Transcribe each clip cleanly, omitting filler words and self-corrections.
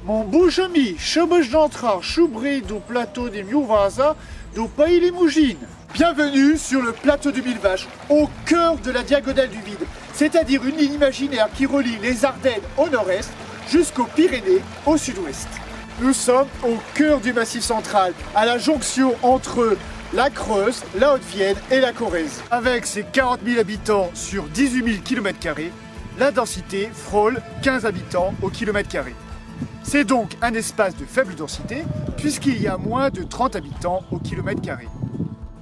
Mon bouche ami, chebeche d'entrar, choubré du plateau des Miouvaza, du pays Limousine. Bienvenue sur le plateau de Mille Vaches, au cœur de la diagonale du vide, c'est-à-dire une ligne imaginaire qui relie les Ardennes au nord-est jusqu'aux Pyrénées au sud-ouest. Nous sommes au cœur du Massif central, à la jonction entre la Creuse, la Haute-Vienne et la Corrèze. Avec ses 40 000 habitants sur 18 000 km², la densité frôle 15 habitants au kilomètre carré. C'est donc un espace de faible densité puisqu'il y a moins de 30 habitants au kilomètre carré.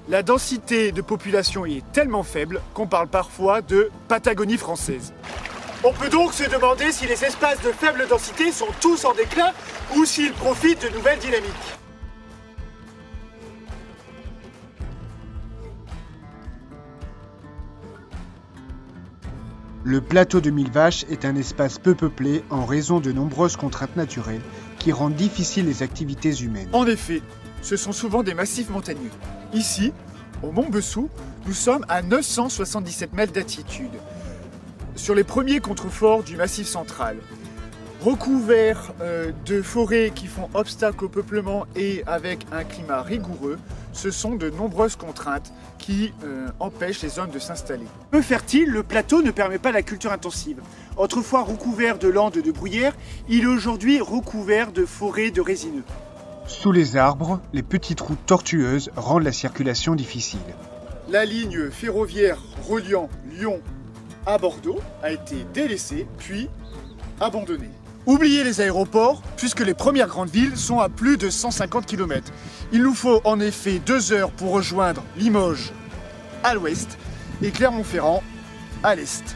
La densité de population y est tellement faible qu'on parle parfois de Patagonie française. On peut donc se demander si les espaces de faible densité sont tous en déclin ou s'ils profitent de nouvelles dynamiques. Le plateau de Mille Vaches est un espace peu peuplé en raison de nombreuses contraintes naturelles qui rendent difficiles les activités humaines. En effet, ce sont souvent des massifs montagneux. Ici, au Mont Bessou, nous sommes à 977 mètres d'altitude, sur les premiers contreforts du Massif central. Recouverts de forêts qui font obstacle au peuplement et avec un climat rigoureux, ce sont de nombreuses contraintes qui empêchent les hommes de s'installer. Peu fertile, le plateau ne permet pas la culture intensive. Autrefois recouvert de landes de bruyère, il est aujourd'hui recouvert de forêts de résineux. Sous les arbres, les petites routes tortueuses rendent la circulation difficile. La ligne ferroviaire reliant Lyon à Bordeaux a été délaissée puis abandonnée. Oubliez les aéroports, puisque les premières grandes villes sont à plus de 150 km. Il nous faut en effet 2 heures pour rejoindre Limoges à l'ouest et Clermont-Ferrand à l'est.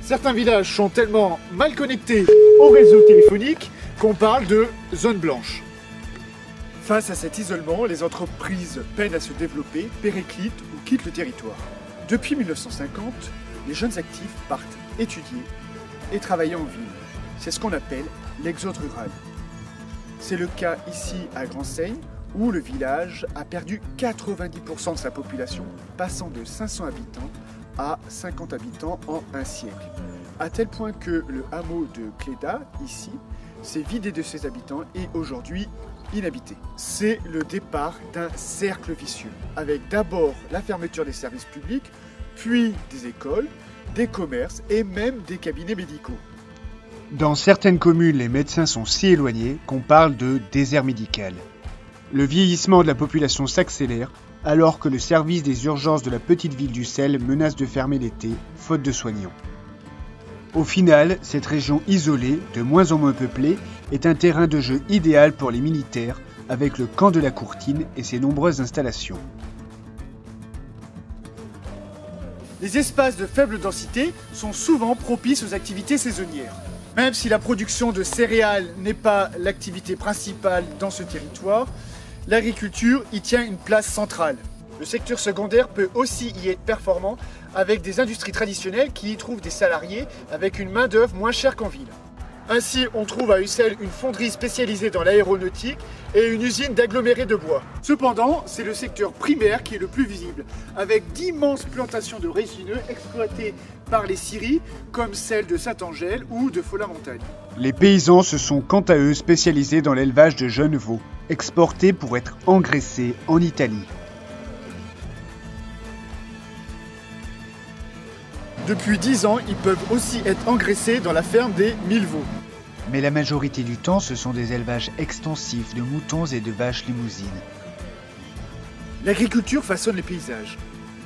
Certains villages sont tellement mal connectés au réseau téléphonique qu'on parle de zone blanche. Face à cet isolement, les entreprises peinent à se développer, périclitent ou quittent le territoire. Depuis 1950, les jeunes actifs partent étudier et travailler en ville. C'est ce qu'on appelle l'exode rural. C'est le cas ici à Grand-Seigne, où le village a perdu 90% de sa population, passant de 500 habitants à 50 habitants en un siècle. À tel point que le hameau de Cléda, ici, s'est vidé de ses habitants et aujourd'hui inhabité. C'est le départ d'un cercle vicieux, avec d'abord la fermeture des services publics, puis des écoles, des commerces et même des cabinets médicaux. Dans certaines communes, les médecins sont si éloignés qu'on parle de désert médical. Le vieillissement de la population s'accélère alors que le service des urgences de la petite ville d'Ussel menace de fermer l'été, faute de soignants. Au final, cette région isolée, de moins en moins peuplée, est un terrain de jeu idéal pour les militaires, avec le camp de la Courtine et ses nombreuses installations. Les espaces de faible densité sont souvent propices aux activités saisonnières. Même si la production de céréales n'est pas l'activité principale dans ce territoire, l'agriculture y tient une place centrale. Le secteur secondaire peut aussi y être performant avec des industries traditionnelles qui y trouvent des salariés avec une main-d'œuvre moins chère qu'en ville. Ainsi, on trouve à Ussel une fonderie spécialisée dans l'aéronautique et une usine d'agglomérés de bois. Cependant, c'est le secteur primaire qui est le plus visible, avec d'immenses plantations de résineux exploitées par les scieries, comme celle de Saint-Angèle ou de Folla-Montagne. Les paysans se sont quant à eux spécialisés dans l'élevage de jeunes veaux, exportés pour être engraissés en Italie. Depuis 10 ans, ils peuvent aussi être engraissés dans la ferme des 1000 veaux. Mais la majorité du temps, ce sont des élevages extensifs de moutons et de vaches limousines. L'agriculture façonne les paysages.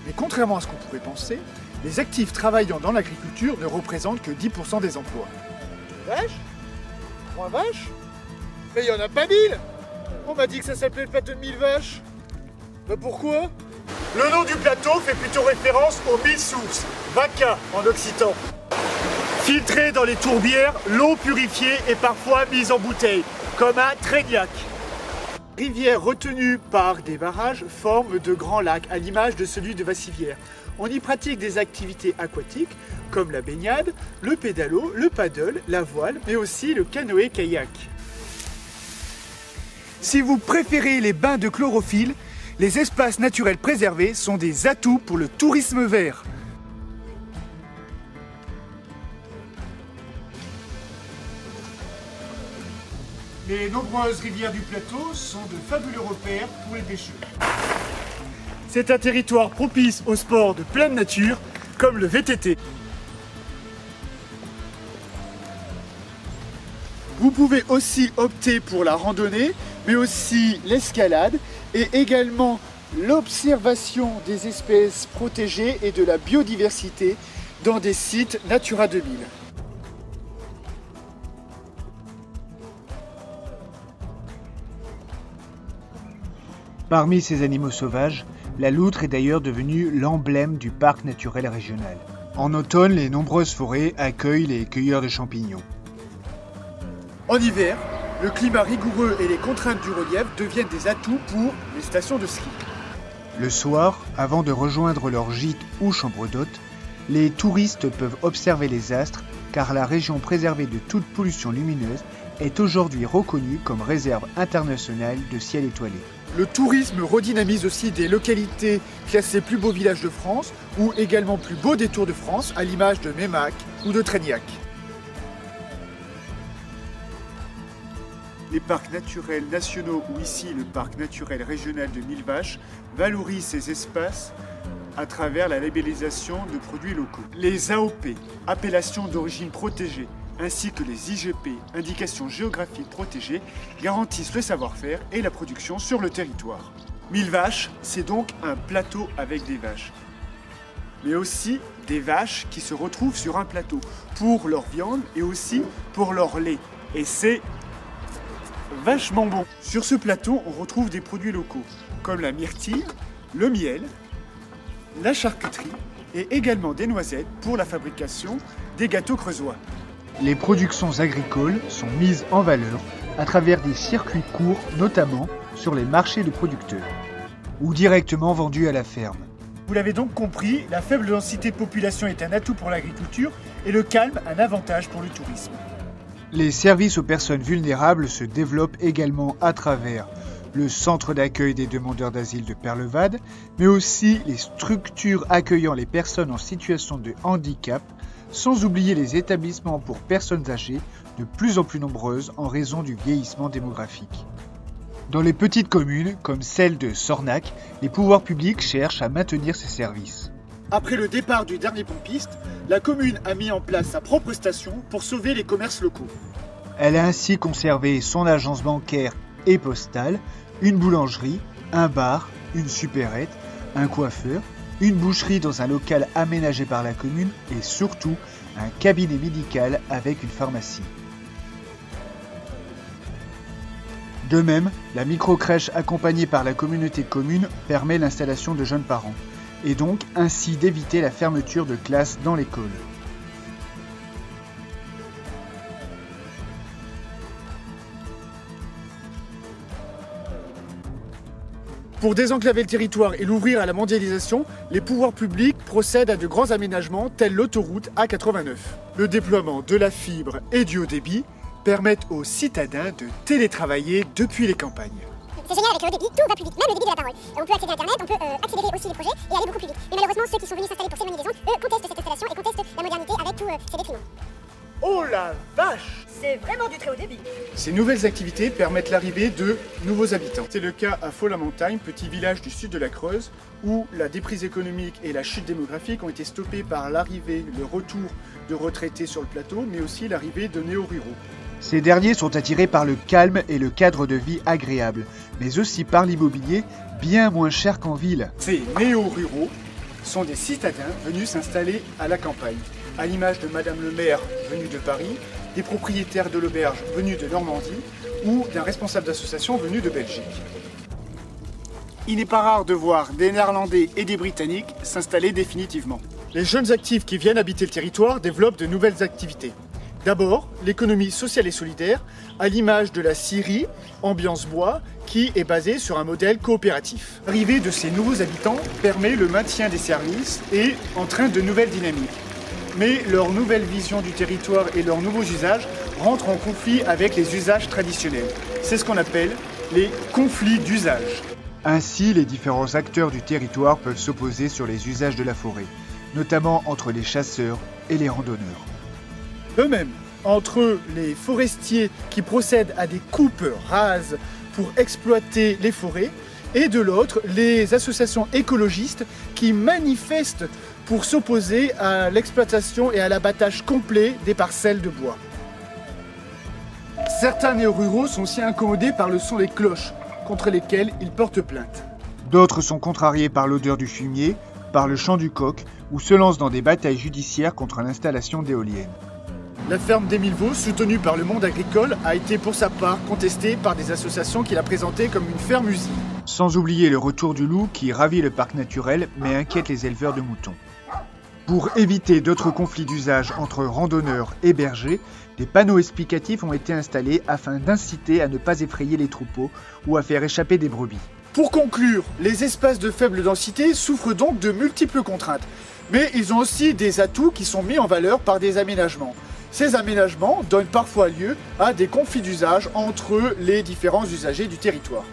Mais contrairement à ce qu'on pourrait penser, les actifs travaillant dans l'agriculture ne représentent que 10% des emplois. 2 vaches 3 vaches Mais il n'y en a pas 1000. On m'a dit que ça s'appelait le plateau de 1000 vaches. Bah pourquoi? Le nom du plateau fait plutôt référence aux 1000 sources, vaca en occitan. Filtrée dans les tourbières, l'eau purifiée est parfois mise en bouteille, comme à Trégnac. Rivières retenues par des barrages forment de grands lacs, à l'image de celui de Vassivière. On y pratique des activités aquatiques, comme la baignade, le pédalo, le paddle, la voile, mais aussi le canoë-kayak. Si vous préférez les bains de chlorophylle, les espaces naturels préservés sont des atouts pour le tourisme vert. Les nombreuses rivières du plateau sont de fabuleux repères pour les pêcheurs. C'est un territoire propice aux sports de pleine nature, comme le VTT. Vous pouvez aussi opter pour la randonnée, mais aussi l'escalade et également l'observation des espèces protégées et de la biodiversité dans des sites Natura 2000. Parmi ces animaux sauvages, la loutre est d'ailleurs devenue l'emblème du parc naturel régional. En automne, les nombreuses forêts accueillent les cueilleurs de champignons. En hiver, le climat rigoureux et les contraintes du relief deviennent des atouts pour les stations de ski. Le soir, avant de rejoindre leur gîte ou chambre d'hôte, les touristes peuvent observer les astres car la région préservée de toute pollution lumineuse est aujourd'hui reconnue comme réserve internationale de ciel étoilé. Le tourisme redynamise aussi des localités classées plus beaux villages de France ou également plus beaux détours de France à l'image de Meymac ou de Trégnac. Les parcs naturels nationaux ou ici le parc naturel régional de Millevaches valorisent ces espaces à travers la labellisation de produits locaux. Les AOP, appellations d'origine protégée, ainsi que les IGP, indications géographiques protégées, garantissent le savoir-faire et la production sur le territoire. Millevaches, c'est donc un plateau avec des vaches. Mais aussi des vaches qui se retrouvent sur un plateau pour leur viande et aussi pour leur lait. Et c'est vachement bon. Sur ce plateau, on retrouve des produits locaux, comme la myrtille, le miel, la charcuterie et également des noisettes pour la fabrication des gâteaux creusois. Les productions agricoles sont mises en valeur à travers des circuits courts, notamment sur les marchés de producteurs, ou directement vendus à la ferme. Vous l'avez donc compris, la faible densité de population est un atout pour l'agriculture et le calme un avantage pour le tourisme. Les services aux personnes vulnérables se développent également à travers le centre d'accueil des demandeurs d'asile de Perlevade, mais aussi les structures accueillant les personnes en situation de handicap, sans oublier les établissements pour personnes âgées, de plus en plus nombreuses en raison du vieillissement démographique. Dans les petites communes, comme celle de Sornac, les pouvoirs publics cherchent à maintenir ces services. Après le départ du dernier pompiste, la commune a mis en place sa propre station pour sauver les commerces locaux. Elle a ainsi conservé son agence bancaire et postale, une boulangerie, un bar, une supérette, un coiffeur, une boucherie dans un local aménagé par la commune et surtout un cabinet médical avec une pharmacie. De même, la microcrèche accompagnée par la communauté de communes permet l'installation de jeunes parents et donc ainsi d'éviter la fermeture de classes dans l'école. Pour désenclaver le territoire et l'ouvrir à la mondialisation, les pouvoirs publics procèdent à de grands aménagements tels l'autoroute A89. Le déploiement de la fibre et du haut débit permettent aux citadins de télétravailler depuis les campagnes. C'est génial avec le haut débit, tout va plus vite, même le débit de la parole. On peut accéder à Internet, on peut accélérer aussi les projets et aller beaucoup plus vite. Mais malheureusement, ceux qui sont venus s'installer pour s'éloigner des gens, eux, contestent cette installation et contestent la modernité avec tous ses détriments. Oh la vache! C'est vraiment du très haut débit. Ces nouvelles activités permettent l'arrivée de nouveaux habitants. C'est le cas à Faux-la-Montagne, petit village du sud de la Creuse, où la déprise économique et la chute démographique ont été stoppées par l'arrivée, le retour de retraités sur le plateau, mais aussi l'arrivée de néo-ruraux. Ces derniers sont attirés par le calme et le cadre de vie agréable, mais aussi par l'immobilier bien moins cher qu'en ville. Ces néo-ruraux sont des citadins venus s'installer à la campagne, à l'image de Madame le maire venue de Paris, des propriétaires de l'auberge venus de Normandie ou d'un responsable d'association venu de Belgique. Il n'est pas rare de voir des Néerlandais et des Britanniques s'installer définitivement. Les jeunes actifs qui viennent habiter le territoire développent de nouvelles activités. D'abord, l'économie sociale et solidaire, à l'image de la scierie Ambiance Bois, qui est basée sur un modèle coopératif. L'arrivée de ces nouveaux habitants permet le maintien des services et entraîne de nouvelles dynamiques. Mais leur nouvelle vision du territoire et leurs nouveaux usages rentrent en conflit avec les usages traditionnels. C'est ce qu'on appelle les conflits d'usage. Ainsi, les différents acteurs du territoire peuvent s'opposer sur les usages de la forêt, notamment entre les chasseurs et les randonneurs. De même, entre les forestiers qui procèdent à des coupes rases pour exploiter les forêts, et de l'autre, les associations écologistes qui manifestent pour s'opposer à l'exploitation et à l'abattage complet des parcelles de bois. Certains néo-ruraux sont aussi incommodés par le son des cloches, contre lesquelles ils portent plainte. D'autres sont contrariés par l'odeur du fumier, par le chant du coq, ou se lancent dans des batailles judiciaires contre l'installation d'éoliennes. La ferme d'Émilvaux, soutenue par le monde agricole, a été pour sa part contestée par des associations qui la présentaient comme une ferme-usine. Sans oublier le retour du loup qui ravit le parc naturel mais inquiète les éleveurs de moutons. Pour éviter d'autres conflits d'usage entre randonneurs et bergers, des panneaux explicatifs ont été installés afin d'inciter à ne pas effrayer les troupeaux ou à faire échapper des brebis. Pour conclure, les espaces de faible densité souffrent donc de multiples contraintes, mais ils ont aussi des atouts qui sont mis en valeur par des aménagements. Ces aménagements donnent parfois lieu à des conflits d'usage entre les différents usagers du territoire.